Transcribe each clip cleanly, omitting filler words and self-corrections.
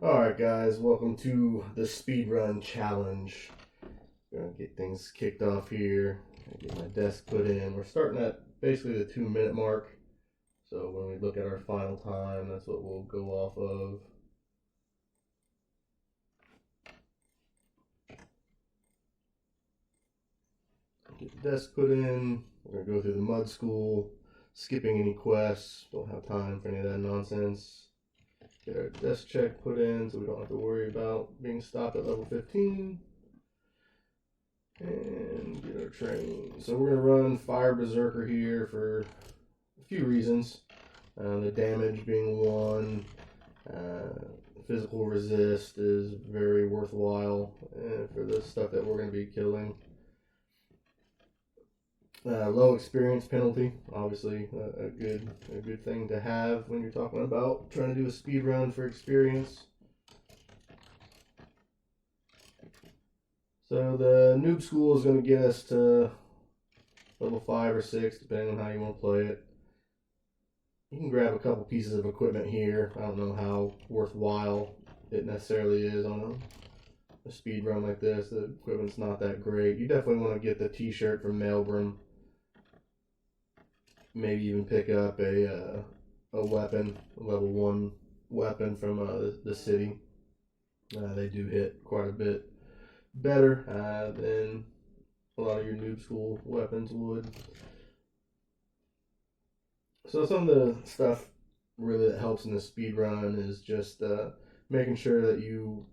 Alright guys, welcome to the Speedrun Challenge. Gonna get things kicked off here. Get my desk put in. We're starting at basically the 2-minute mark. So when we look at our final time, that's what we'll go off of. Get the desk put in. We're gonna go through the mud school, skipping any quests. Don't have time for any of that nonsense. Get our desk check put in so we don't have to worry about being stopped at level 15. And get our training. So we're going to run Fire Berserker here for a few reasons. The damage being one. Physical resist is very worthwhile for the stuff that we're going to be killing. Low experience penalty, obviously a good thing to have when you're talking about trying to do a speed run for experience. So the noob school is going to get us to level 5 or 6, depending on how you want to play it. You can grab a couple pieces of equipment here. I don't know how worthwhile it necessarily is on a speed run like this. The equipment's not that great. You definitely want to get the t-shirt from Maelstrom. Maybe even pick up a weapon, a level 1 weapon from the city. They do hit quite a bit better than a lot of your noob school weapons would. So some of the stuff really that helps in the speed run is just making sure that you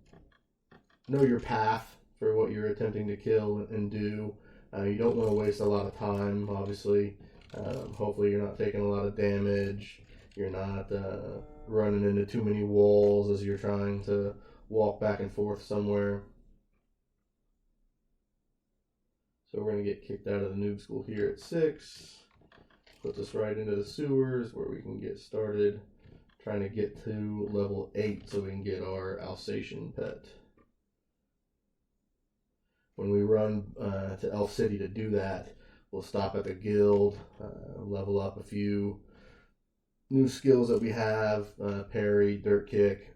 know your path for what you're attempting to kill and do. You don't want to waste a lot of time, obviously. Hopefully you're not taking a lot of damage. You're not running into too many walls as you're trying to walk back and forth somewhere. So we're going to get kicked out of the noob school here at 6. Puts us right into the sewers where we can get started trying to get to level 8 so we can get our Alsatian pet. When we run to Elf City to do that, we'll stop at the guild, level up a few new skills that we have, parry, dirt kick.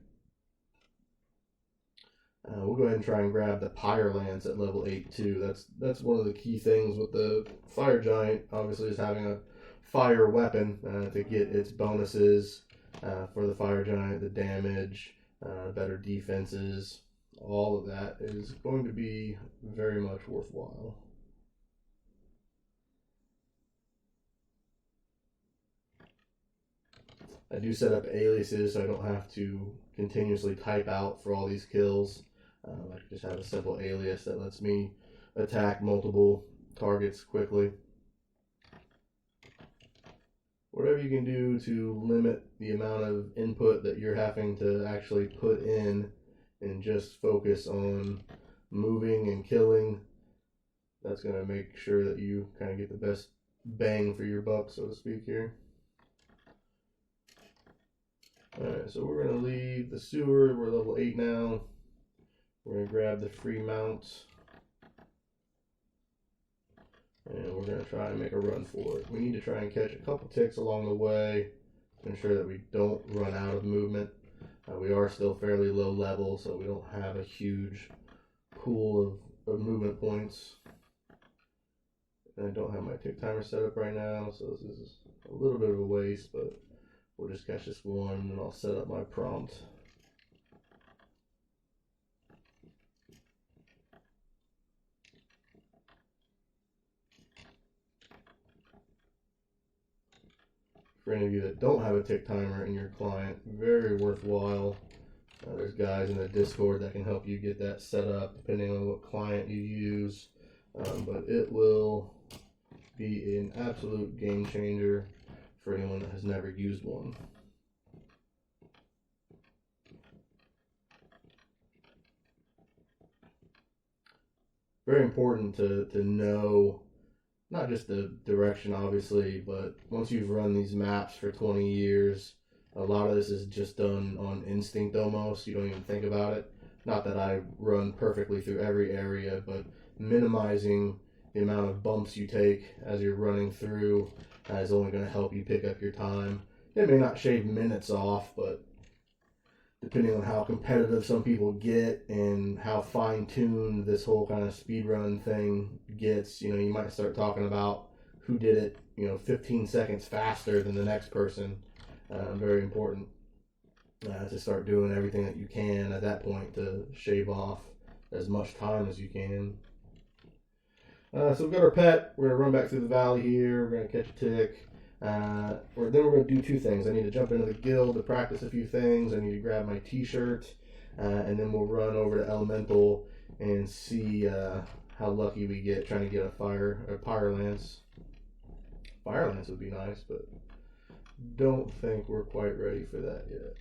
We'll go ahead and try and grab the Pyre Lance at level 8 too. That's one of the key things with the Fire Giant, obviously, is having a fire weapon to get its bonuses for the Fire Giant, the damage, better defenses. All of that is going to be very much worthwhile. I do set up aliases so I don't have to continuously type out for all these kills. I can just have a simple alias that lets me attack multiple targets quickly. Whatever you can do to limit the amount of input that you're having to actually put in and just focus on moving and killing, that's going to make sure that you kind of get the best bang for your buck, so to speak, here. Alright, so we're going to leave the sewer. We're level 8 now. We're going to grab the free mount. And we're going to try and make a run for it. We need to try and catch a couple ticks along the way to ensure that we don't run out of movement. We are still fairly low level, so we don't have a huge pool of movement points. And I don't have my tick timer set up right now, so this is a little bit of a waste, but we'll just catch this one and I'll set up my prompt. For any of you that don't have a tick timer in your client, very worthwhile. There's guys in the Discord that can help you get that set up depending on what client you use. But it will be an absolute game changer for anyone that has never used one. Very important to know not just the direction, obviously, but once you've run these maps for 20 years, a lot of this is just done on instinct almost. You don't even think about it. Not that I run perfectly through every area, but minimizing the amount of bumps you take as you're running through is only going to help you pick up your time. It may not shave minutes off, but depending on how competitive some people get and how fine-tuned this whole kind of speedrun thing gets, you might start talking about who did it, 15 seconds faster than the next person. Very important to start doing everything that you can at that point to shave off as much time as you can. So we've got our pet. We're going to run back through the valley here. We're going to catch a tick. Then we're going to do two things. I need to jump into the guild to practice a few things. I need to grab my t-shirt. And then we'll run over to Elemental and see how lucky we get trying to get a Fire Lance. Fire Lance would be nice, but don't think we're quite ready for that yet.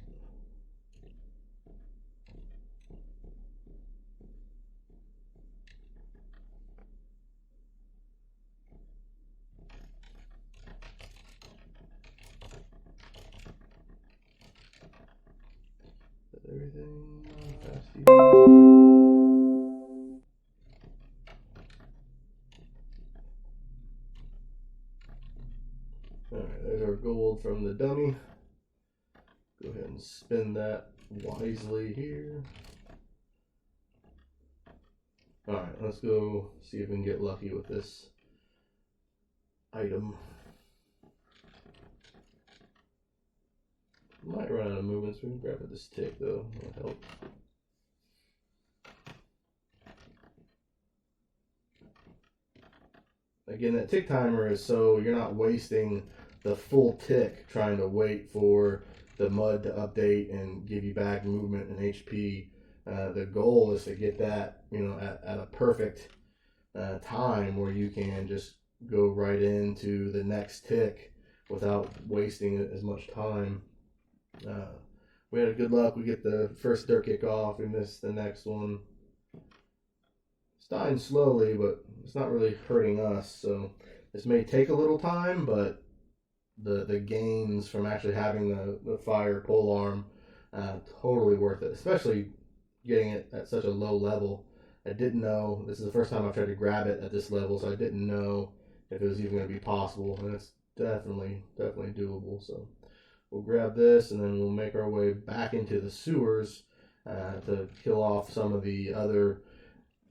Everything fast here. Alright, there's our gold from the dummy. Go ahead and spend that wisely here. Alright, let's go see if we can get lucky with this item. Might run out of movements. We can grab this tick though. That'll help. Again, that tick timer is so you're not wasting the full tick trying to wait for the mud to update and give you back movement and HP. The goal is to get that, at a perfect time where you can just go right into the next tick without wasting as much time. We had good luck. We get the first dirt kick off. We missed the next one. It's dying slowly, but it's not really hurting us. So this may take a little time, but the gains from actually having the fire pole arm, totally worth it. Especially getting it at such a low level. I didn't know. This is the first time I've tried to grab it at this level, so I didn't know if it was even going to be possible. And it's definitely doable. So we'll grab this, and then we'll make our way back into the sewers to kill off some of the other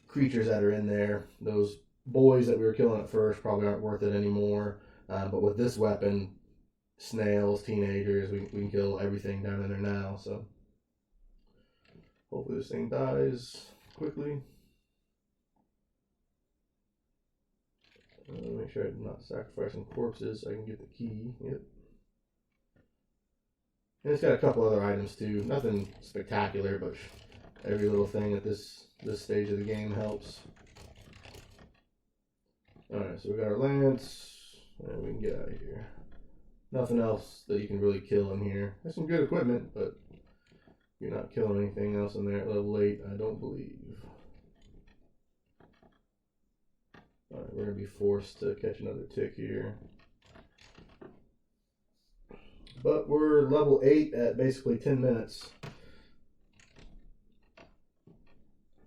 creatures that are in there. Those boys that we were killing at first probably aren't worth it anymore. But with this weapon, snails, teenagers, we can kill everything down in there now. So hopefully this thing dies quickly. Make sure I'm not sacrificing corpses so I can get the key. Yep. And it's got a couple other items too. Nothing spectacular, but every little thing at this stage of the game helps. Alright, so we got our lance, and we can get out of here. Nothing else that you can really kill in here. There's some good equipment, but you're not killing anything else in there at level 8, I don't believe. Alright, we're going to be forced to catch another tick here. But we're level 8 at basically 10 minutes.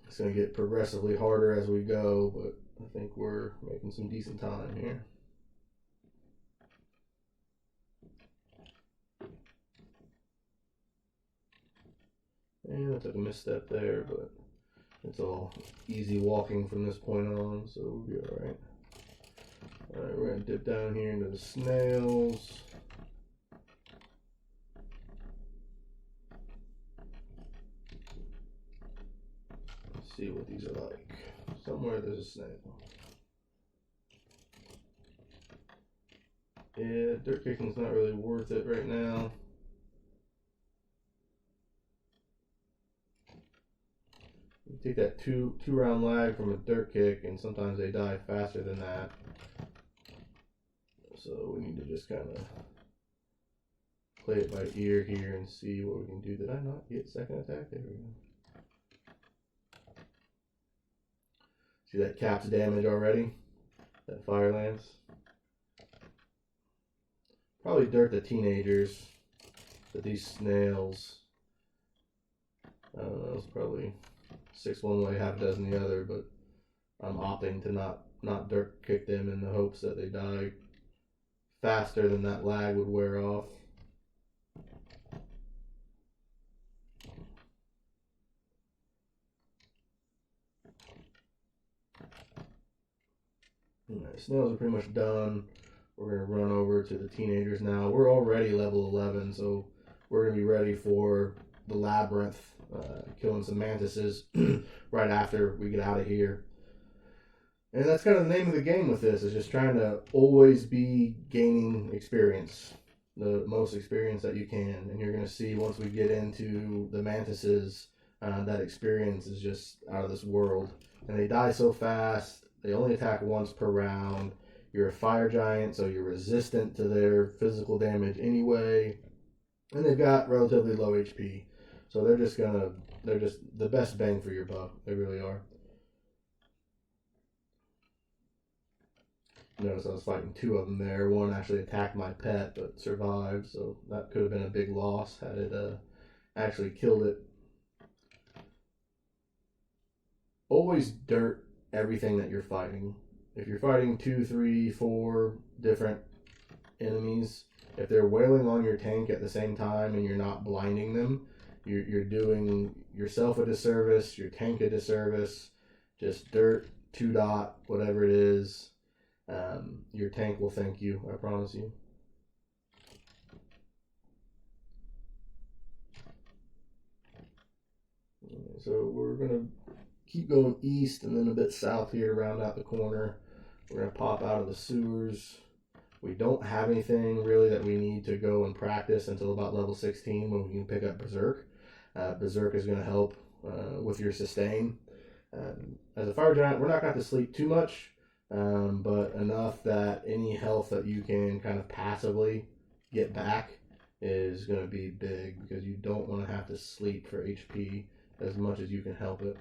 It's going to get progressively harder as we go, but I think we're making some decent time here. And I took a misstep there, but it's all easy walking from this point on, so we'll be alright. Alright, we're going to dip down here into the snails. Let's see what these are like. Somewhere there's a snail. Yeah, dirt kicking's not really worth it right now. You take that two round lag from a dirt kick, and sometimes they die faster than that. So we need to just kind of play it by ear here and see what we can do. Did I not get second attack? There we go. See that caps damage already? That fire lance. Probably dirt the teenagers, but these snails, I don't know, it's probably 6 one way, half a dozen the other, but I'm opting to not dirt kick them in the hopes that they die faster than that lag would wear off. Right, snails are pretty much done. We're going to run over to the teenagers now. We're already level 11, so we're going to be ready for the labyrinth, killing some mantises right after we get out of here. And that's kind of the name of the game with this, is just trying to always be gaining experience, the most experience that you can. And you're going to see once we get into the mantises, that experience is just out of this world. And they die so fast. They only attack once per round. You're a fire giant, so you're resistant to their physical damage anyway. And they've got relatively low HP. So they're just the best bang for your buck. They really are. Notice I was fighting two of them there. One actually attacked my pet, but survived, so that could have been a big loss had it actually killed it. Always dirt everything that you're fighting. If you're fighting 2, 3, 4 different enemies, if they're wailing on your tank at the same time and you're not blinding them, you're doing yourself a disservice, your tank a disservice. Just dirt, 2 dot, whatever it is. Your tank will thank you, I promise you. So we're going to keep going east and then a bit south here to round out the corner. We're going to pop out of the sewers. We don't have anything really that we need to go and practice until about level 16 when we can pick up Berserk. Berserk is going to help with your sustain. As a fire giant, we're not going to have to sleep too much. But enough that any health that you can kind of passively get back is going to be big, because you don't want to have to sleep for HP as much as you can help it.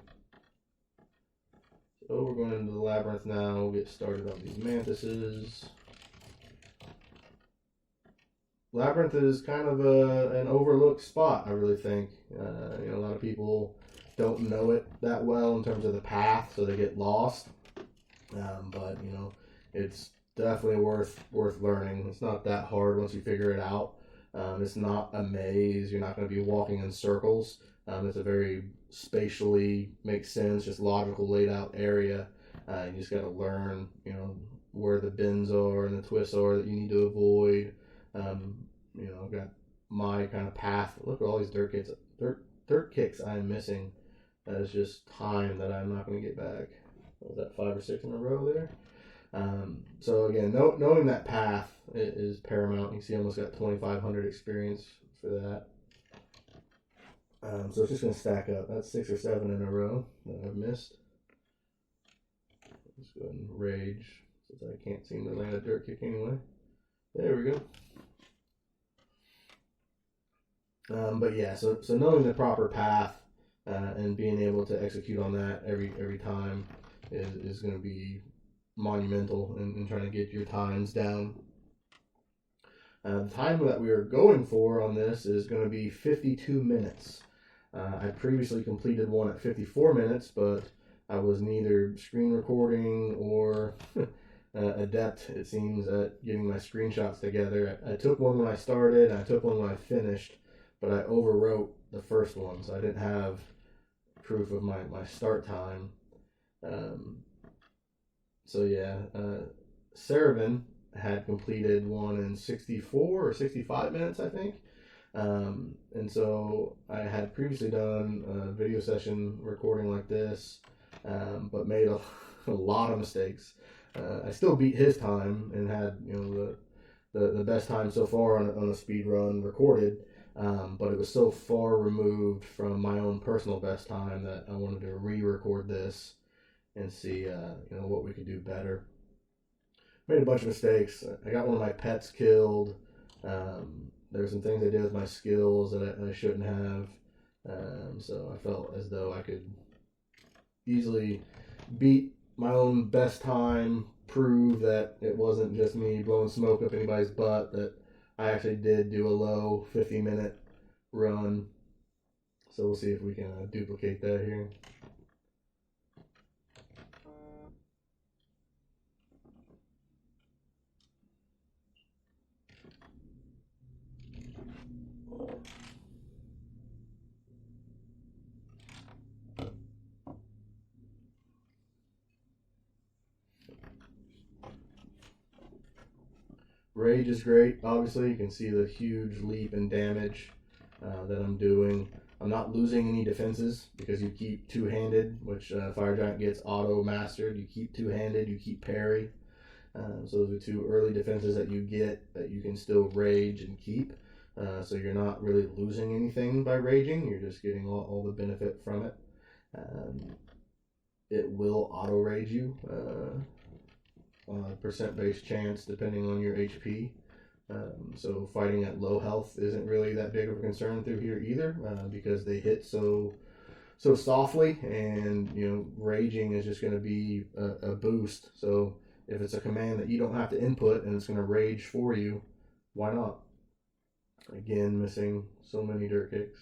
So we're going into the labyrinth now. We'll get started on these mantises. Labyrinth is kind of an overlooked spot, I really think. A lot of people don't know it that well in terms of the path, so they get lost. But it's definitely worth learning. It's not that hard once you figure it out. It's not a maze. You're not going to be walking in circles. It's a very spatially makes sense, just logical laid out area. You just got to learn, where the bends are and the twists are that you need to avoid. I've got my kind of path. Look at all these dirt kicks I'm missing. That is just time that I'm not going to get back. Was that 5 or 6 in a row there? So again, knowing that path is paramount. You see I almost got 2,500 experience for that. So it's just going to stack up. That's 6 or 7 in a row that I've missed. Let's go ahead and rage, since I can't seem to land a dirt kick anyway. There we go. But yeah, so knowing the proper path and being able to execute on that every time is going to be monumental in trying to get your times down. The time that we are going for on this is going to be 52 minutes. I previously completed one at 54 minutes, but I was neither screen recording or adept, it seems, at getting my screenshots together. I took one when I started, and I took one when I finished, but I overwrote the first one, so I didn't have proof of my start time. Saravan had completed one in 64 or 65 minutes, I think. And so I had previously done a video session recording like this, but made a lot of mistakes. I still beat his time and had the best time so far on a speed run recorded, but it was so far removed from my own personal best time that I wanted to re-record this and see what we could do better. Made a bunch of mistakes. I got one of my pets killed. There were some things I did with my skills that I shouldn't have. So I felt as though I could easily beat my own best time, prove that it wasn't just me blowing smoke up anybody's butt, that I actually did do a low 50-minute run. So we'll see if we can duplicate that here. Rage is great. Obviously, you can see the huge leap in damage that I'm doing. I'm not losing any defenses because you keep two-handed, which Fire Giant gets auto-mastered. You keep two-handed, you keep parry. So those are two early defenses that you get that you can still rage and keep. So you're not really losing anything by raging. You're just getting all the benefit from it. It will auto-rage you on a percent-based chance depending on your HP. So fighting at low health isn't really that big of a concern through here either, because they hit so softly, and raging is just going to be a boost. So if it's a command that you don't have to input and it's going to rage for you, why not? Again, missing so many dirt kicks.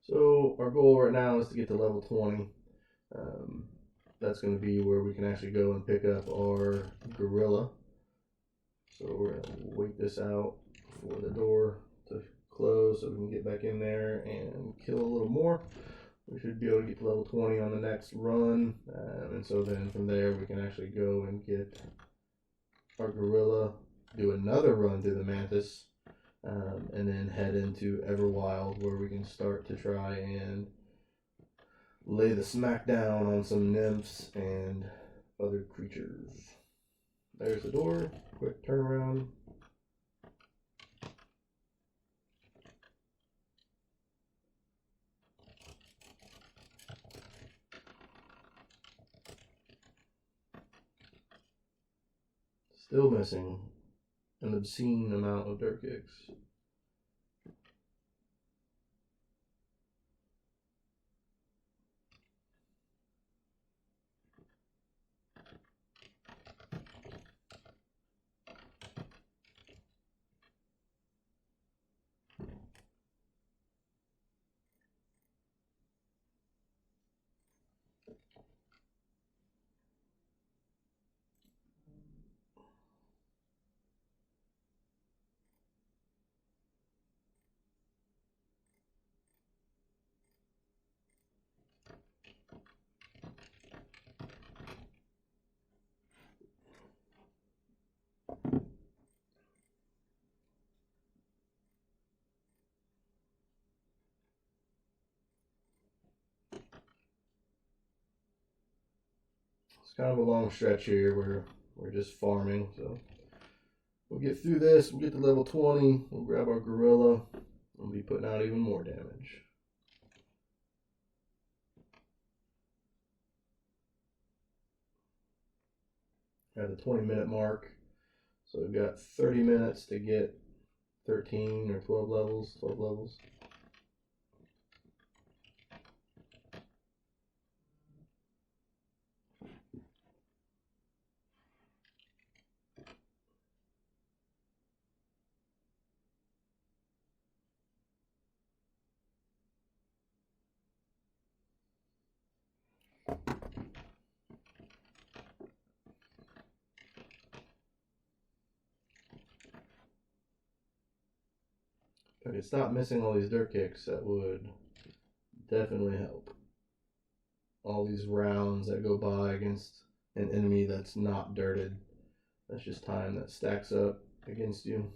So our goal right now is to get to level 20. That's going to be where we can actually go and pick up our gorilla. So we're going to wait this out for the door to close so we can get back in there and kill a little more. We should be able to get to level 20 on the next run. And so then from there we can actually go and get our gorilla, do another run through the mantis, and then head into Everwild, where we can start to try and lay the smack down on some nymphs and other creatures. There's the door. Quick turnaround. Still missing an obscene amount of dirt kicks. It's kind of a long stretch here where we're just farming, so we'll get through this, we'll get to level 20, we'll grab our gorilla, and we'll be putting out even more damage. At the 20-minute mark, so we've got 30 minutes to get 13 or 12 levels, 12 levels. If I could stop missing all these dirt kicks, that would definitely help. All these rounds that go by against an enemy that's not dirted, that's just time that stacks up against you.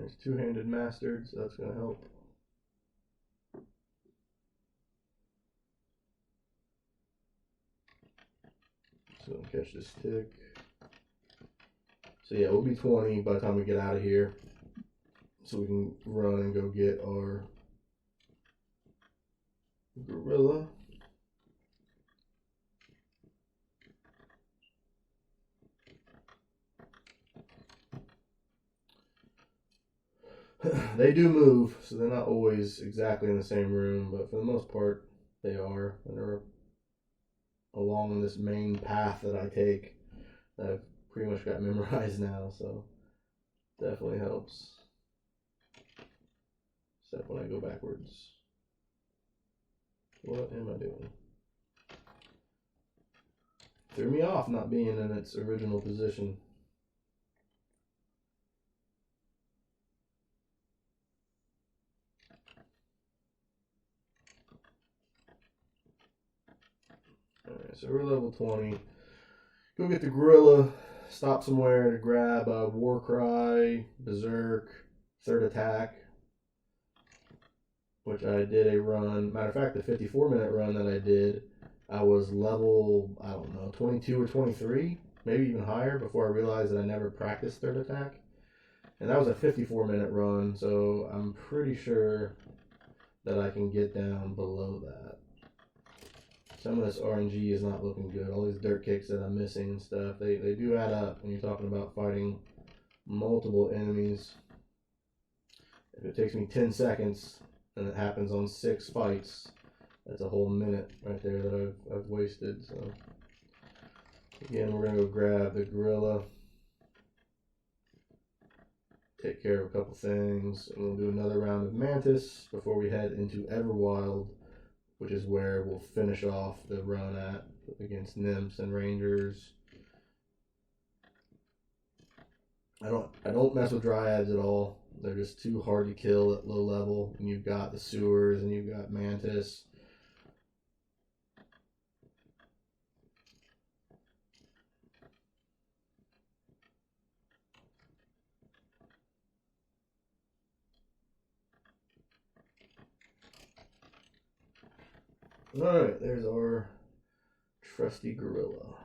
There's two-handed mastered, so that's going to help. So catch this tick. So yeah, we'll be 20 by the time we get out of here. So we can run and go get our gorilla. They do move, so they're not always exactly in the same room, but for the most part, they are. And they're along this main path that I take that I've pretty much got memorized now, so definitely helps. Except when I go backwards. What am I doing? Threw me off not being in its original position. Alright, so we're level 20. Go get the gorilla, stop somewhere to grab a Warcry, Berserk, third attack, which I did a run. Matter of fact, the 54-minute run that I did, I was level, I don't know, 22 or 23, maybe even higher, before I realized that I never practiced third attack. And that was a 54-minute run, so I'm pretty sure that I can get down below that. Some of this RNG is not looking good. All these dirt kicks that I'm missing and stuff, they do add up when you're talking about fighting multiple enemies. If it takes me 10 seconds and it happens on 6 fights, that's a whole minute right there that I've wasted. So again, we're gonna go grab the gorilla, take care of a couple things, and we'll do another round of Mantis before we head into Everwild, which is where we'll finish off the run at against nymphs and rangers. I don't mess with dryads at all. They're just too hard to kill at low level. And you've got the sewers and you've got Mantis. Alright, there's our trusty gorilla.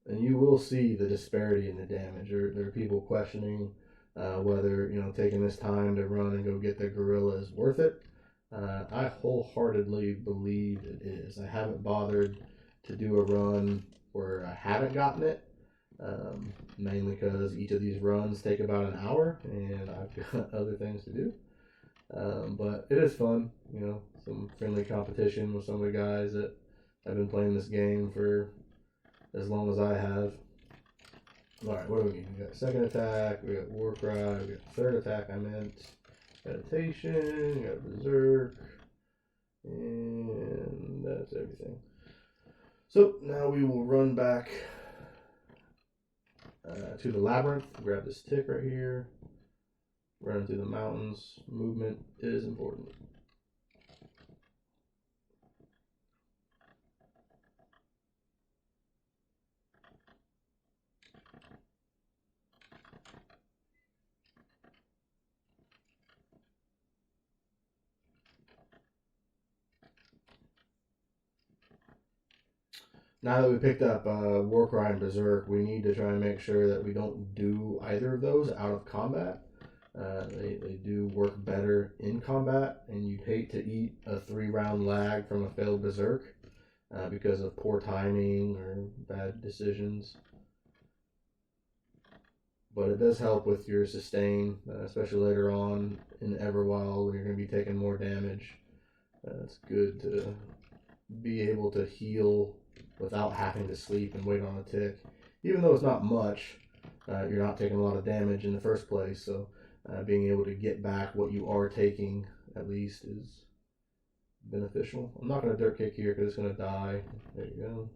And you will see the disparity in the damage. There are people questioning whether, taking this time to run and go get the gorilla is worth it. I wholeheartedly believe it is. I haven't bothered to do a run where I haven't gotten it, mainly because each of these runs take about an hour, and I've got other things to do. But it is fun, some friendly competition with some of the guys that have been playing this game for as long as I have. Alright, what do we need? We got second attack, we got Warcry, we got third attack, meditation, we got Berserk, and that's everything. So now we will run back to the labyrinth, grab this tick right here, run through the mountains. Movement is important. Now that we picked up Warcry and Berserk, we need to try and make sure that we don't do either of those out of combat. They do work better in combat, and you'd hate to eat a 3-round lag from a failed Berserk because of poor timing or bad decisions. But it does help with your sustain, especially later on in Everwild where you're going to be taking more damage. It's good to be able to heal without having to sleep and wait on a tick. Even though it's not much, you're not taking a lot of damage in the first place, so being able to get back what you are taking at least is beneficial. I'm not going to dirt kick here because it's going to die. There you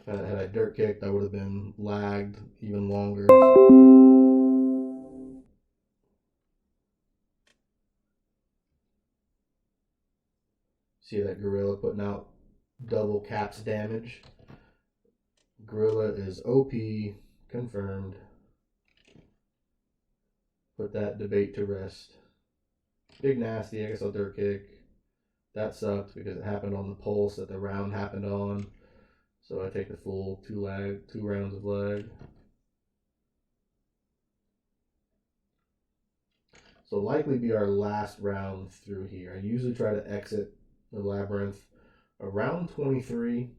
go. Had I dirt kicked, I would have been lagged even longer. See that gorilla putting out double caps damage. Gorilla is OP, confirmed. put that debate to rest. Big Nasty, I guess I'll dirt kick. That sucked because it happened on the pulse that the round happened on. So I take the full 2 rounds of lag. So likely be our last round through here. I usually try to exit the labyrinth around 23.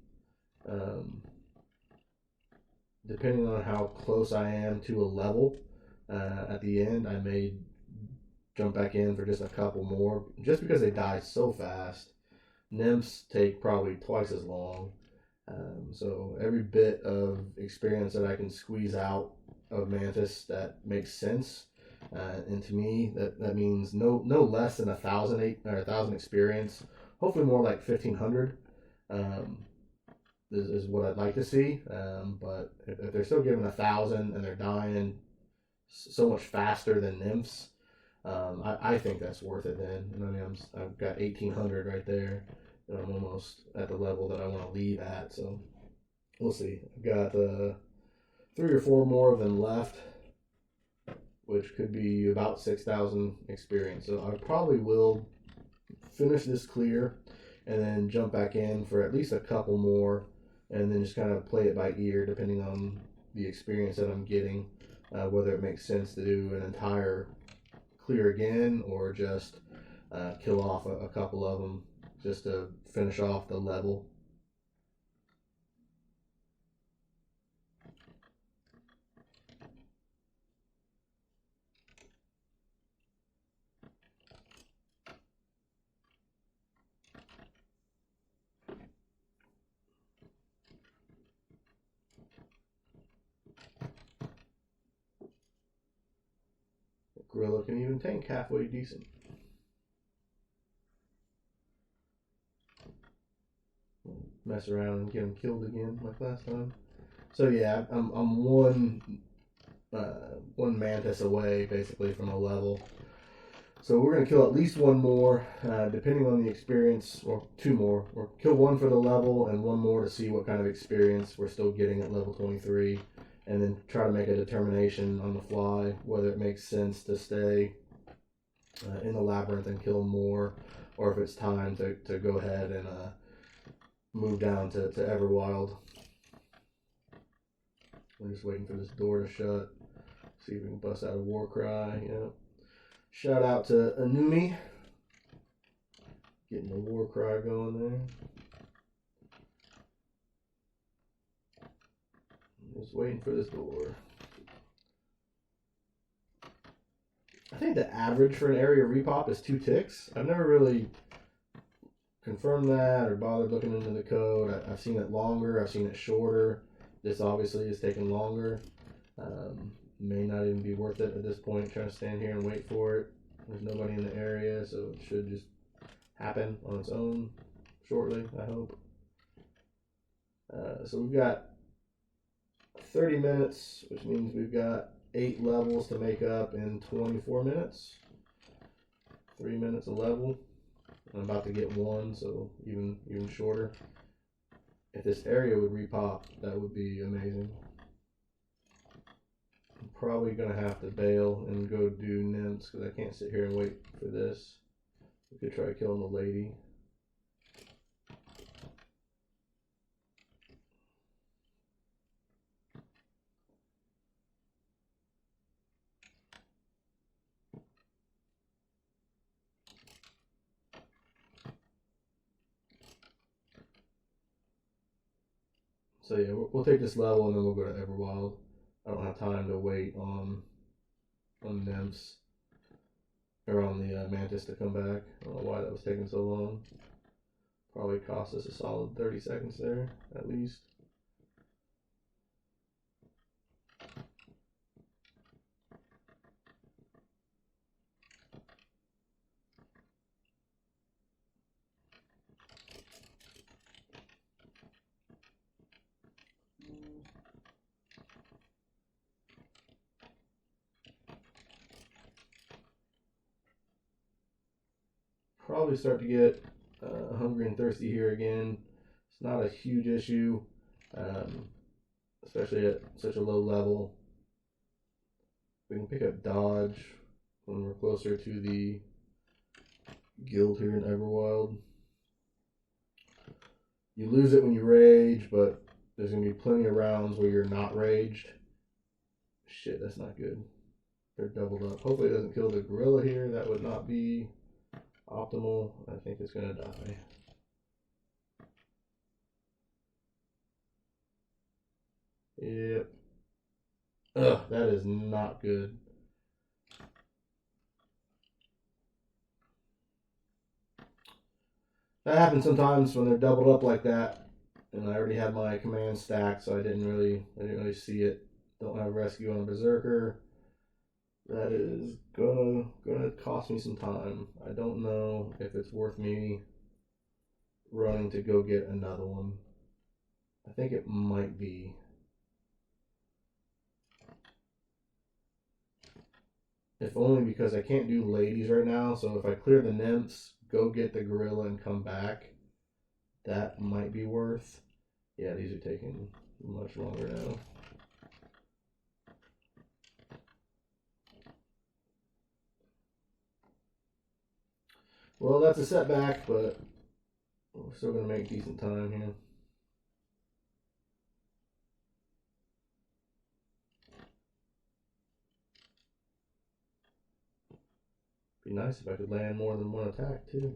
Depending on how close I am to a level, at the end I may jump back in for just a couple more, just because they die so fast. Nymphs take probably twice as long. So every bit of experience that I can squeeze out of Mantis that makes sense, and to me that means no less than 1,000 experience. Hopefully more like 1,500 is what I'd like to see. But if they're still giving 1,000 and they're dying so much faster than Nymphs, I think that's worth it then. And I mean, I've got 1,800 right there. And I'm almost at the level that I want to leave at. So we'll see. I've got 3 or 4 more of them left, which could be about 6,000 experience. So I probably will finish this clear and then jump back in for at least a couple more, and then just kind of play it by ear depending on the experience that I'm getting, whether it makes sense to do an entire clear again or just kill off a couple of them just to finish off the level. Gorilla can even tank halfway decent. Mess around and get him killed again like last time. So yeah, I'm one Mantis away basically from a level. So we're gonna kill at least one more, depending on the experience, or 2 more. Or kill 1 for the level and 1 more to see what kind of experience we're still getting at level 23. And then try to make a determination on the fly whether it makes sense to stay in the labyrinth and kill more, or if it's time to go ahead and move down to Everwild. I'm just waiting for this door to shut. See if we can bust out a war cry. Yep. Shout out to Anumi. Getting the war cry going there. Just waiting for this door. I think the average for an area repop is 2 ticks. I've never really confirmed that or bothered looking into the code. I've seen it longer. I've seen it shorter. This obviously is taking longer. May not even be worth it at this point, trying to stand here and wait for it. There's nobody in the area, so it should just happen on its own shortly, I hope. So we've got 30 minutes, which means we've got 8 levels to make up in 24 minutes. 3 minutes a level. I'm about to get 1, so even shorter. If this area would repop, that would be amazing. I'm probably going to have to bail and go do nymphs because I can't sit here and wait for this. We could try killing the lady. So yeah, we'll take this level and then we'll go to Everwild. I don't have time to wait on nymphs or on the mantis to come back. I don't know why that was taking so long. Probably cost us a solid 30 seconds there, at least. Probably start to get hungry and thirsty here again. It's not a huge issue, especially at such a low level. We can pick up dodge. when we're closer to the guild here in Everwild. You lose it when you rage, but there's going to be plenty of rounds where you're not raged. Shit, that's not good. They're doubled up. Hopefully it doesn't kill the gorilla here. That would not be optimal. I think it's going to die. Yep. Ugh, that is not good. That happens sometimes when they're doubled up like that. And I already had my command stacked, so I didn't really see it. Don't have rescue on a Berserker. That is gonna cost me some time. I don't know if it's worth me running to go get another one. I think it might be. If only because I can't do ladies right now, so if I clear the nymphs, go get the gorilla and come back, that might be worth. Yeah, these are taking much longer now. Well, that's a setback, but we're still going to make decent time here. Be nice if I could land more than one attack, too.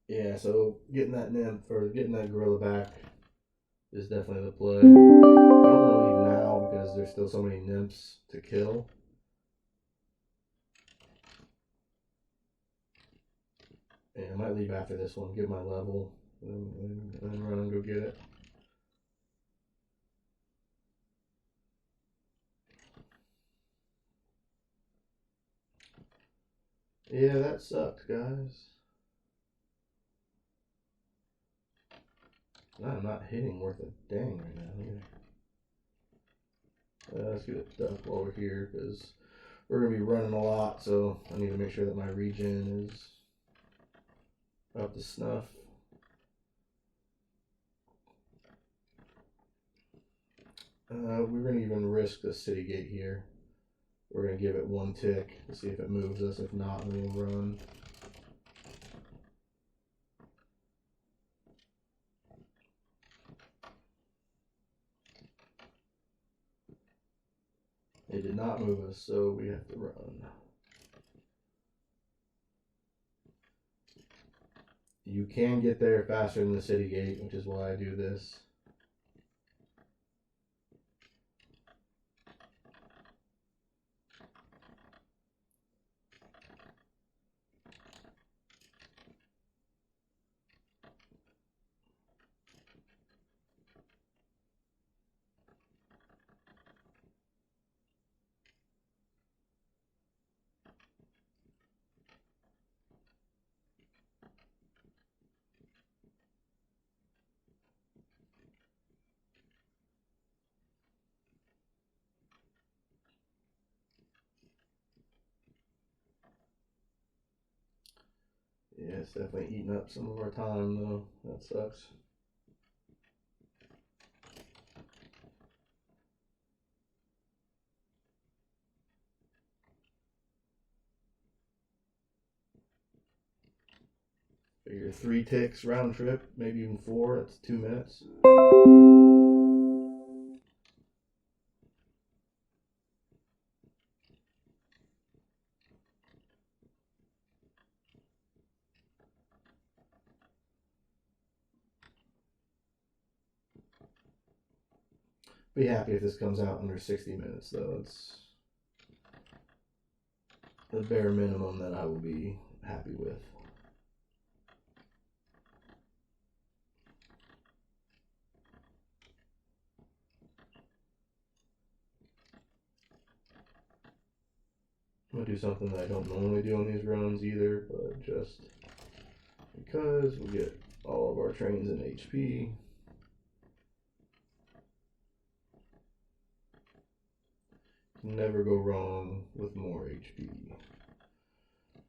Yeah, so getting that nymph or getting that gorilla back is definitely the play. I don't want to leave now because there's still so many nymphs to kill. Yeah, I might leave after this one, get my level, and then run and go get it. Yeah, that sucked, guys. I'm not hitting worth a dang right now either. Let's get a duck while we're here because we're going to be running a lot, so I need to make sure that my regen is up to snuff. We're going to even risk the city gate here. We're going to give it one tick to see if it moves us. If not, then we'll run. It did not move us, so we have to run. You can get there faster than the city gate, which is why I do this. Yeah, it's definitely eating up some of our time, though. That sucks. Figure 3 ticks round trip, maybe even 4. That's 2 minutes. Be happy if this comes out under 60 minutes, though. It's the bare minimum that I will be happy with. I'm going to do something that I don't normally do on these runs either, but just because we get all of our trains in HP. Never go wrong with more HP.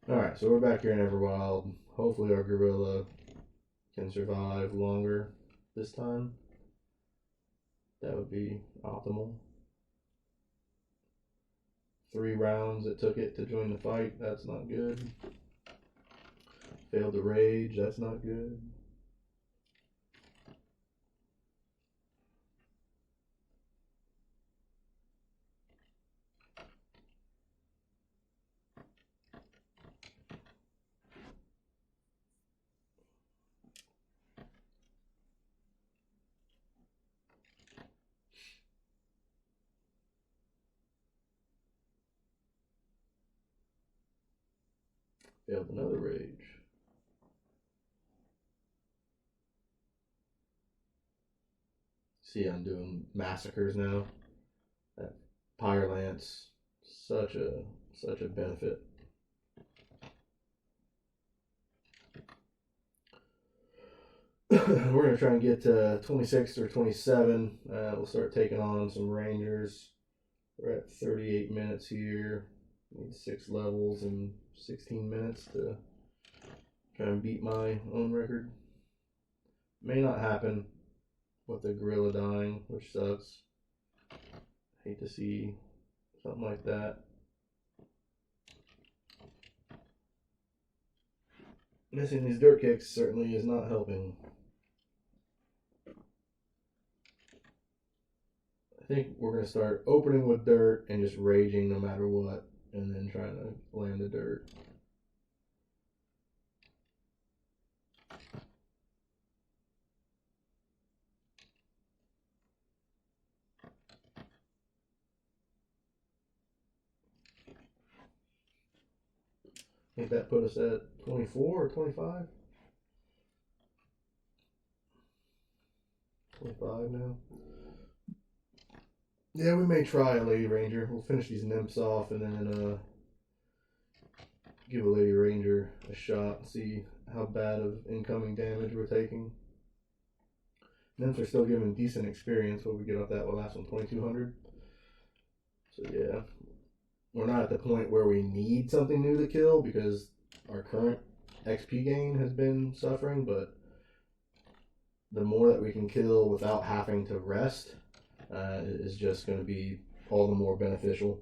Alright, so we're back here in Everwild. Hopefully our gorilla can survive longer this time. That would be optimal. 3 rounds it took it to join the fight. That's not good. Failed to rage. That's not good. Failed another rage. See, I'm doing massacres now. That Pyre Lance, such a benefit. We're gonna try and get to 26 or 27. We'll start taking on some rangers. We're at 38 minutes here. Need 6 levels in 16 minutes to try and beat my own record. May not happen with the gorilla dying, which sucks. Hate to see something like that. Missing these dirt kicks certainly is not helping. I think we're going to start opening with dirt and just raging no matter what, and then trying to land the dirt. I think that put us at 24 or 25? 25 now. Yeah, we may try a Lady Ranger. We'll finish these nymphs off and then give a Lady Ranger a shot and see how bad of incoming damage we're taking. Nymphs are still giving decent experience. What we get off that last one, 2200. So yeah, we're not at the point where we need something new to kill because our current XP gain has been suffering, but the more that we can kill without having to rest is just going to be all the more beneficial.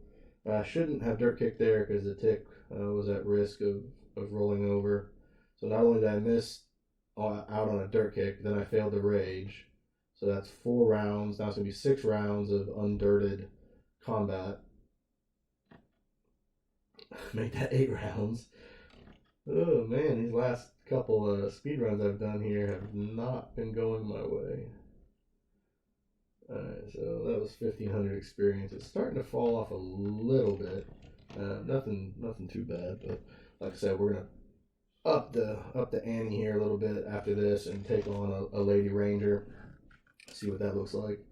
Shouldn't have dirt kick there because the tick was at risk of rolling over. So not only did I miss out on a dirt kick, then I failed to rage. So that's 4 rounds. Now it's going to be 6 rounds of undirted combat. Make that 8 rounds. Oh man, these last couple speedruns I've done here have not been going my way. Alright, so that was 1500 experience. It's starting to fall off a little bit. Nothing too bad, but like I said, we're gonna up the ante here a little bit after this and take on a Lady Ranger. See what that looks like.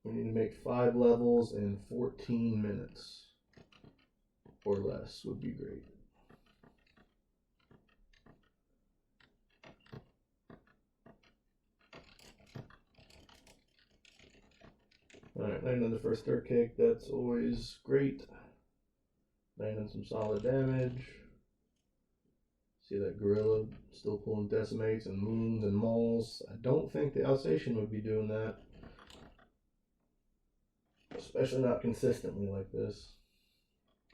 We need to make 5 levels in 14 minutes or less would be great. Alright, landing the first dirt kick, that's always great. Landing some solid damage. See that gorilla still pulling decimates and moons and mauls. I don't think the Alsatian would be doing that. Especially not consistently like this.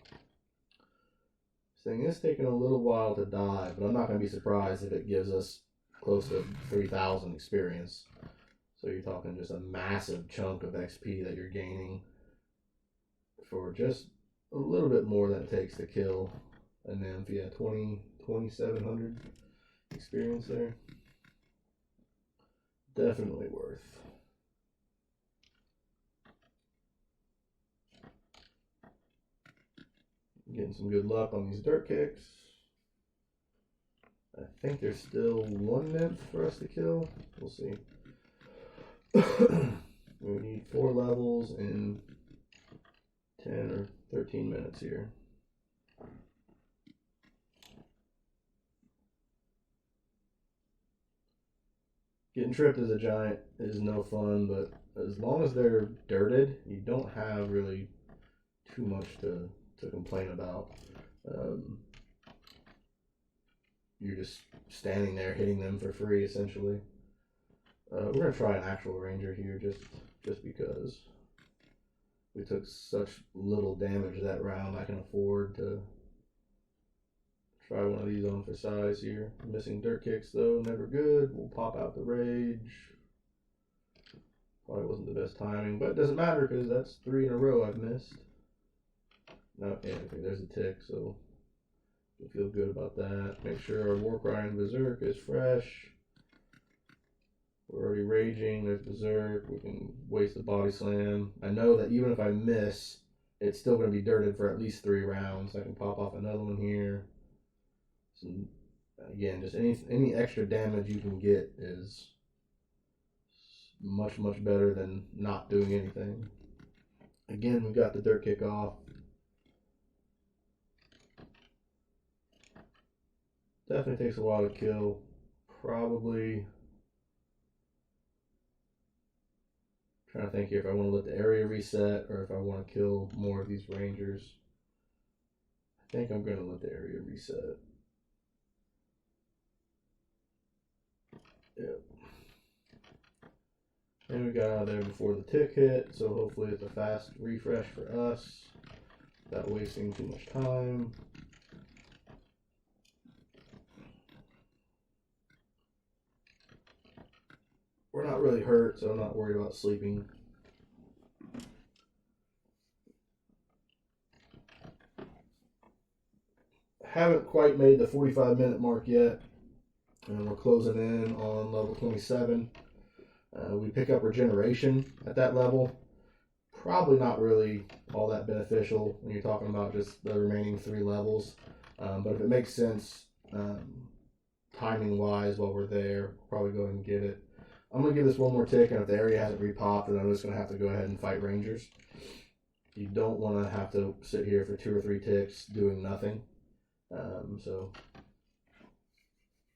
This thing is taking a little while to die, but I'm not going to be surprised if it gives us close to 3,000 experience. So you're talking just a massive chunk of XP that you're gaining for just a little bit more than it takes to kill a nymph. Yeah, 2,700 experience there. Definitely worth. Getting some good luck on these dirt kicks. I think there's still 1 nymph for us to kill. We'll see. We need 4 levels in 10 or 13 minutes here. Getting tripped as a giant is no fun, but as long as they're dirted, you don't have really too much to complain about. You're just standing there hitting them for free, essentially. We're gonna try an actual ranger here, just because we took such little damage that round. I can afford to try one of these on for size here. Missing dirt kicks though, never good. We'll pop out the rage. Probably wasn't the best timing, but it doesn't matter because that's 3 in a row I've missed. No, yeah, okay, there's a tick, so we'll feel good about that. Make sure our Warcry and Berserk is fresh. We're already raging, there's Berserk, we can waste the body slam. I know that even if I miss, it's still going to be dirted for at least 3 rounds. I can pop off another one here. Some, again, just any extra damage you can get is much better than not doing anything. Again, we got the dirt kick off. Definitely takes a while to kill. Probably trying to think here if I want to let the area reset or if I want to kill more of these rangers. I think I'm going to let the area reset. Yep. And we got out of there before the tick hit, so hopefully it's a fast refresh for us without wasting too much time. We're not really hurt, so I'm not worried about sleeping. Haven't quite made the 45-minute mark yet, and we're closing in on level 27. We pick up regeneration at that level. Probably not really all that beneficial when you're talking about just the remaining 3 levels. But if it makes sense, timing-wise, while we're there, we'll probably go ahead and get it. I'm going to give this one more tick, and if the area hasn't repopped, then I'm just going to have to go ahead and fight rangers. You don't want to have to sit here for 2 or 3 ticks doing nothing. So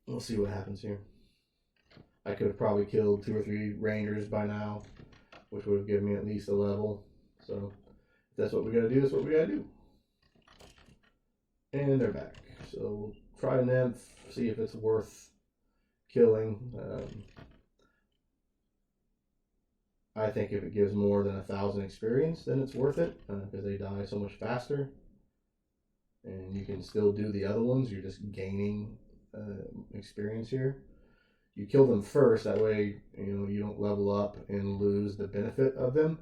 we'll see what happens here. I could have probably killed 2 or 3 rangers by now, which would have given me at least a level. So if that's what we got to do, that's what we got to do. And they're back. So we'll try a nymph, see if it's worth killing. I think if it gives more than 1,000 experience, then it's worth it because they die so much faster. And you can still do the other ones. You're just gaining experience here. You kill them first. That way, you don't level up and lose the benefit of them.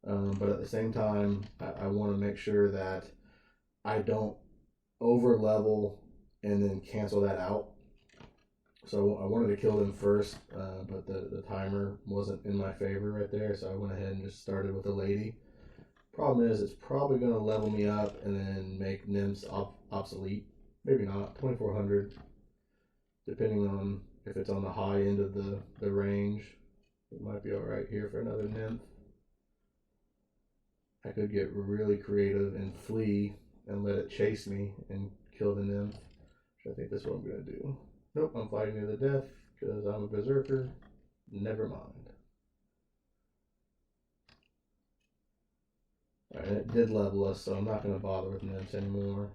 But at the same time, I want to make sure that I don't over level and then cancel that out. So I wanted to kill them first, but the timer wasn't in my favor right there, so I went ahead and just started with the lady. Problem is, it's probably going to level me up and then make nymphs obsolete. Maybe not, 2400, depending on if it's on the high end of the range. It might be alright here for another nymph. I could get really creative and flee and let it chase me and kill the nymph, which I think that's what I'm going to do. Nope, I'm fighting to the death because I'm a berserker. Never mind. Alright, it did level us, so I'm not going to bother with nymphs anymore.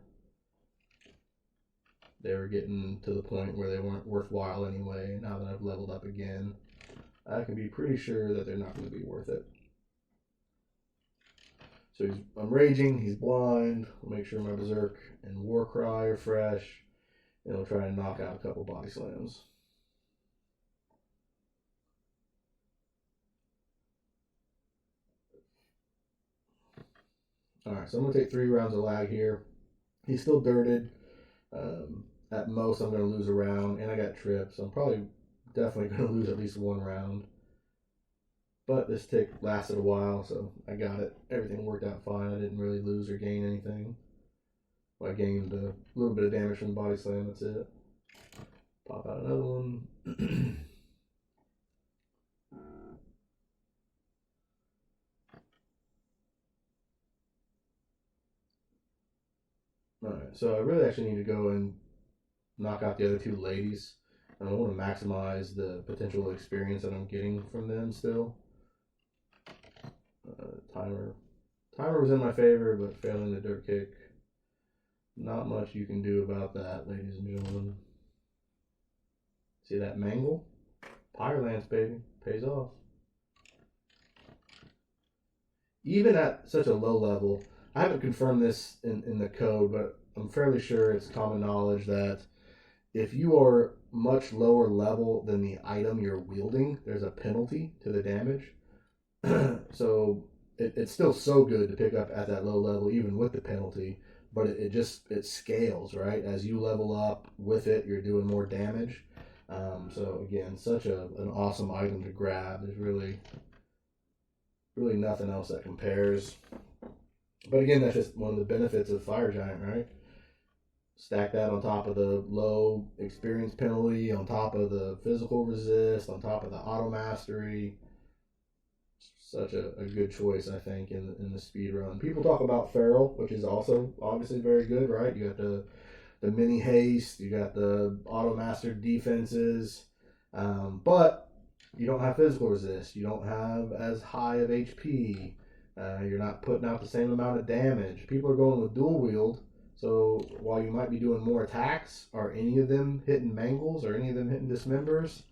They were getting to the point where they weren't worthwhile anyway. Now that I've leveled up again, I can be pretty sure that they're not going to be worth it. So I'm raging, he's blind. I'll make sure my berserk and warcry are fresh. And we'll try and knock out a couple body slams. Alright, so I'm going to take 3 rounds of lag here. He's still dirted. At most, I'm going to lose a round, and I got tripped, so I'm probably definitely going to lose at least 1 round. But this tick lasted a while, so I got it. Everything worked out fine. I didn't really lose or gain anything. I gained a little bit of damage from the body slam, that's it. Pop out another one. Alright, so I really actually need to go and knock out the other 2 ladies. And I want to maximize the potential experience that I'm getting from them still. Timer was in my favor, but failing the dirt kick. Not much you can do about that, ladies and gentlemen. See that mangle? Pyre Lance, baby. Pays off. Even at such a low level, I haven't confirmed this in the code, but I'm fairly sure it's common knowledge that if you are much lower level than the item you're wielding, there's a penalty to the damage. So it's still so good to pick up at that low level, even with the penalty, but it scales, right? As you level up with it, you're doing more damage. So again, such an awesome item to grab. There's really nothing else that compares. But again, that's just one of the benefits of Fire Giant, right? Stack that on top of the low experience penalty, on top of the physical resist, on top of the auto mastery. Such a good choice, I think, in the speed run. People talk about Feral, which is also obviously very good, right? You got the mini haste, you got the auto mastered defenses, but you don't have physical resist. You don't have as high of HP. You're not putting out the same amount of damage. People are going with dual wield, so while you might be doing more attacks, are any of them hitting mangles or any of them hitting dismembers?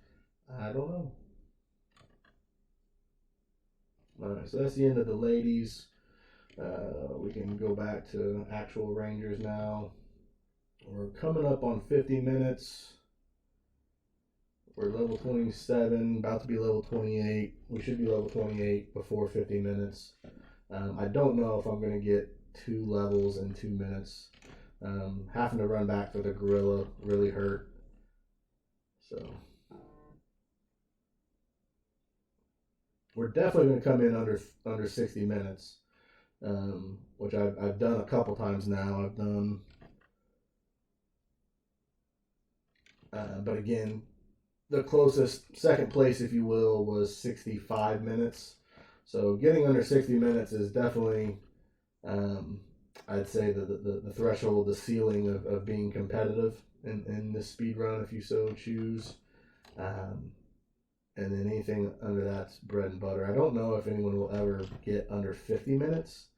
I don't know. Alright, so that's the end of the ladies. We can go back to actual rangers now. We're coming up on 50 minutes. We're level 27, about to be level 28. We should be level 28 before 50 minutes. I don't know if I'm going to get 2 levels in 2 minutes. Having to run back for the gorilla really hurt. So we're definitely going to come in under 60 minutes, which I've done a couple times now. I've done, but again, the closest second place, if you will, was 65 minutes. So getting under 60 minutes is definitely, I'd say, the threshold, the ceiling of being competitive in this speed run, if you so choose. And then anything under that's bread and butter. I don't know if anyone will ever get under 50 minutes.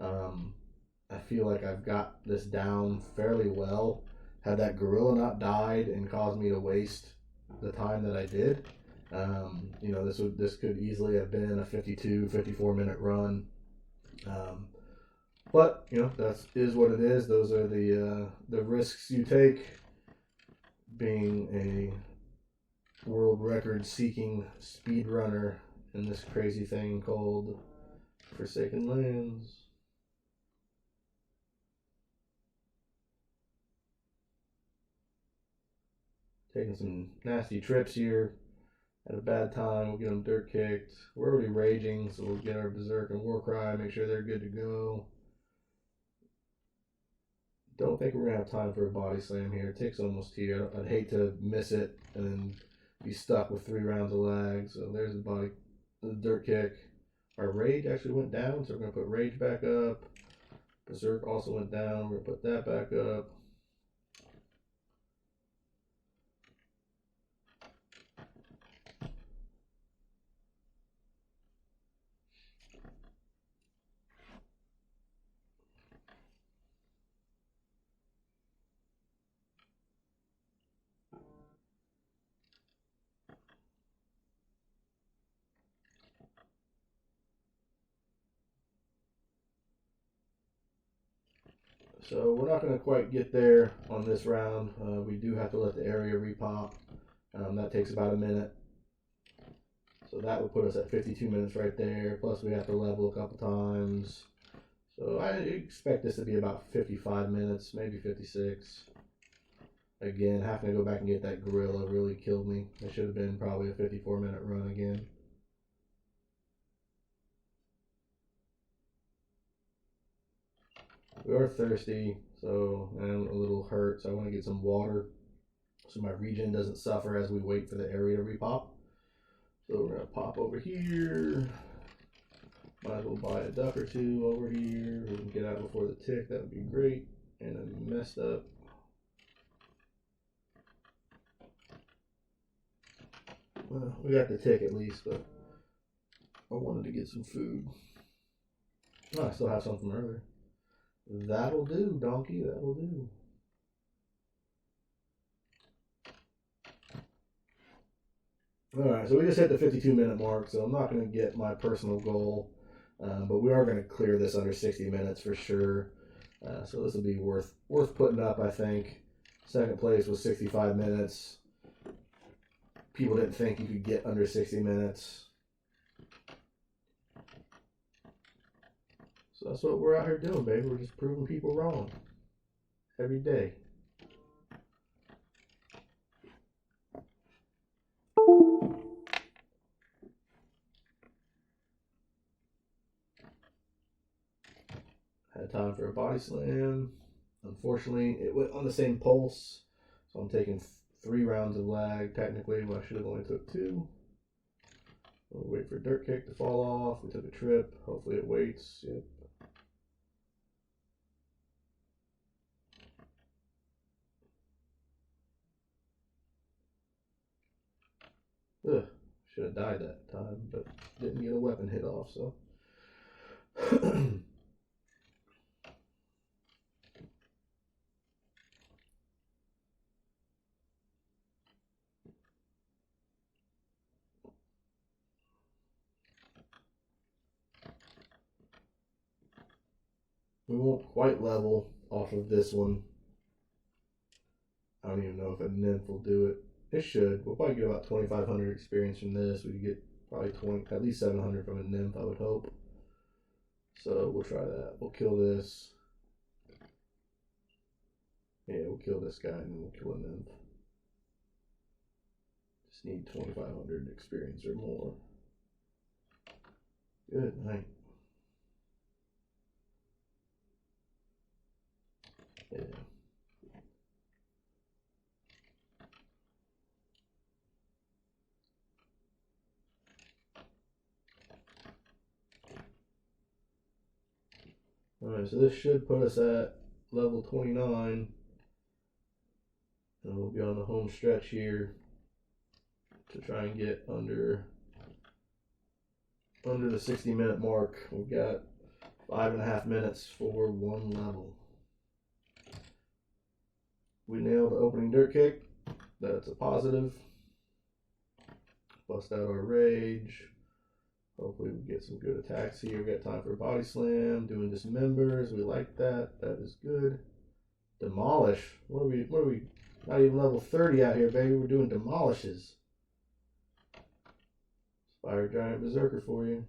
I feel like I've got this down fairly well. Had that gorilla not died and caused me to waste the time that I did, this could easily have been a 52, 54 minute run. But that is what it is. Those are the risks you take being a world record seeking speedrunner in this crazy thing called Forsaken Lands. Taking some nasty trips here at a bad time. We'll get them dirt kicked. We're already raging, so we'll get our Berserker and Warcry, make sure they're good to go. Don't think we're going to have time for a body slam here. It takes almost here. I'd hate to miss it and then be stuck with 3 rounds of lag. So there's the dirt kick. Our rage actually went down, so we're going to put rage back up. Berserk also went down. We're going to put that back up. So we're not going to quite get there on this round. We do have to let the area repop. That takes about a minute. So that would put us at 52 minutes right there. Plus we have to level a couple times. So I expect this to be about 55 minutes, maybe 56. Again, having to go back and get that gorilla really killed me. It should have been probably a 54-minute run again. We are thirsty, so I'm a little hurt, so I want to get some water so my regen doesn't suffer as we wait for the area to repop. So we're going to pop over here. Might as well buy a duck or 2 over here. We can get out before the tick, that would be great. And I messed up. Well, we got the tick at least, but I wanted to get some food. Oh, I still have some from earlier. That'll do, donkey. That'll do. Alright, so we just hit the 52-minute mark, so I'm not going to get my personal goal, but we are going to clear this under 60 minutes for sure. So this will be worth putting up, I think. Second place was 65 minutes. People didn't think you could get under 60 minutes. So that's what we're out here doing, baby. We're just proving people wrong every day. Had time for a body slam. Unfortunately, it went on the same pulse, so I'm taking 3 rounds of lag. Technically, well, I should have only took 2. We'll wait for dirt kick to fall off. We took a trip. Hopefully it waits. Yep. Ugh, should have died that time, but didn't get a weapon hit off, so. We won't quite level off of this one. I don't even know if a nymph will do it. It should. We'll probably get about 2,500 experience from this. We could get probably at least 700 from a nymph, I would hope. So we'll try that. We'll kill this. Yeah, we'll kill this guy and then we'll kill a nymph. Just need 2,500 experience or more. Good night. Yeah. Alright, so this should put us at level 29. And we'll be on the home stretch here to try and get under the 60-minute mark. We've got 5.5 minutes for 1 level. We nailed the opening dirt kick. That's a positive. Bust out our rage. Hopefully we get some good attacks here. We got time for a body slam. Doing dismembers. We like that. That is good. Demolish. What are we? Not even level 30 out here, baby. We're doing demolishes. Fire Giant Berserker for you.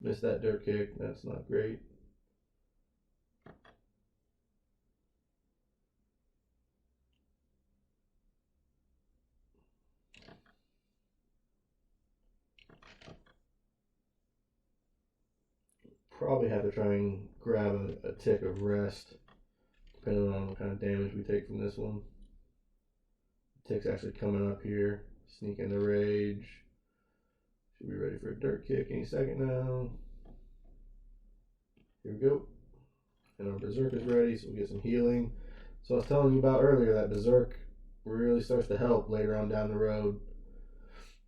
Missed that dirt kick. That's not great. Probably have to try and grab a tick of rest, depending on what kind of damage we take from this one. The tick's actually coming up here. Sneak in the rage. Should be ready for a dirt kick any second now. Here we go. And our Berserker's ready, so we get some healing. So I was telling you about earlier that Berserk really starts to help later on down the road.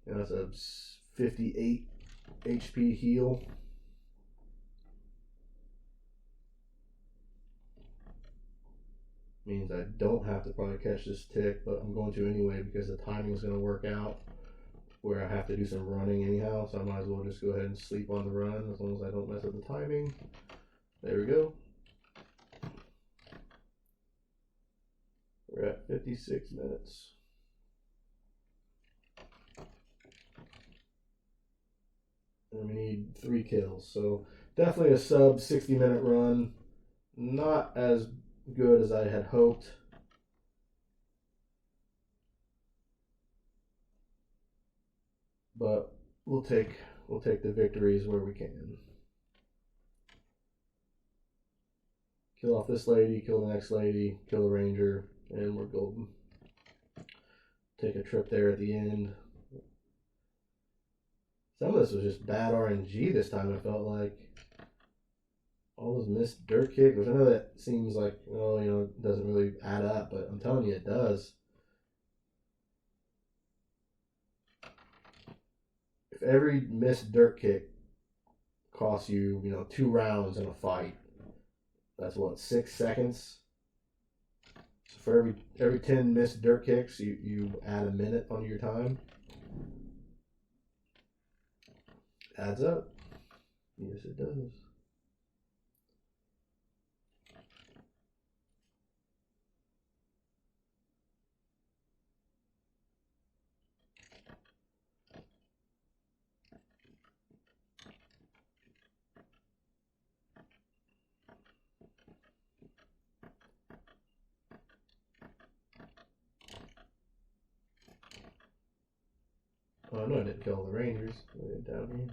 And that's a 58 HP heal. Means I don't have to probably catch this tick, but I'm going to anyway because the timing is going to work out where I have to do some running anyhow, so I might as well just go ahead and sleep on the run as long as I don't mess up the timing. There we go. We're at 56 minutes. And we need 3 kills, so definitely a sub 60-minute run. Not as good as I had hoped. But we'll take the victories where we can. Kill off this lady, kill the next lady, kill the ranger, and we're golden. Take a trip there at the end. Some of this was just bad RNG this time, I felt like. All those missed dirt kicks, which I know that seems like, oh, you know, it doesn't really add up, but I'm telling you it does. if every missed dirt kick costs you, 2 rounds in a fight, that's what, 6 seconds? So for every 10 missed dirt kicks, you add a minute onto your time. Adds up. Yes, it does. Oh, no, I didn't kill the Rangers. They're down here.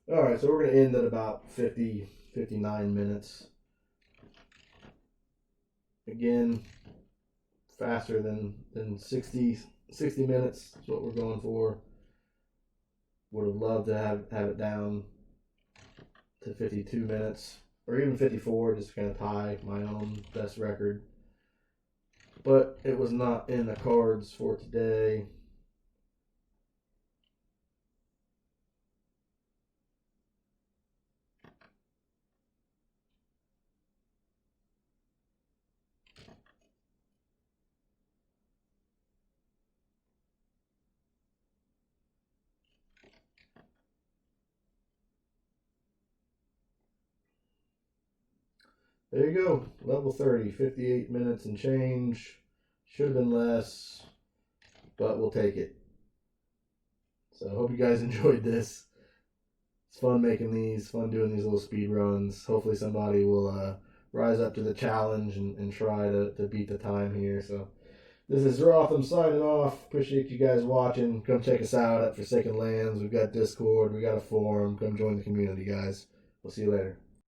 Alright, so we're going to end at about 59 minutes. Again, faster than 60 minutes is what we're going for. Would have loved to have it down to 52 minutes, or even 54, just to kind of tie my own best record. But it was not in the cards for today. There you go, level 30, 58 minutes and change. Should have been less, but we'll take it. So I hope you guys enjoyed this. It's fun making these, fun doing these little speed runs. Hopefully somebody will rise up to the challenge and try to beat the time here. So this is Zrothum signing off. Appreciate you guys watching. Come check us out at Forsaken Lands. We've got Discord, we got a forum. Come join the community, guys. We'll see you later.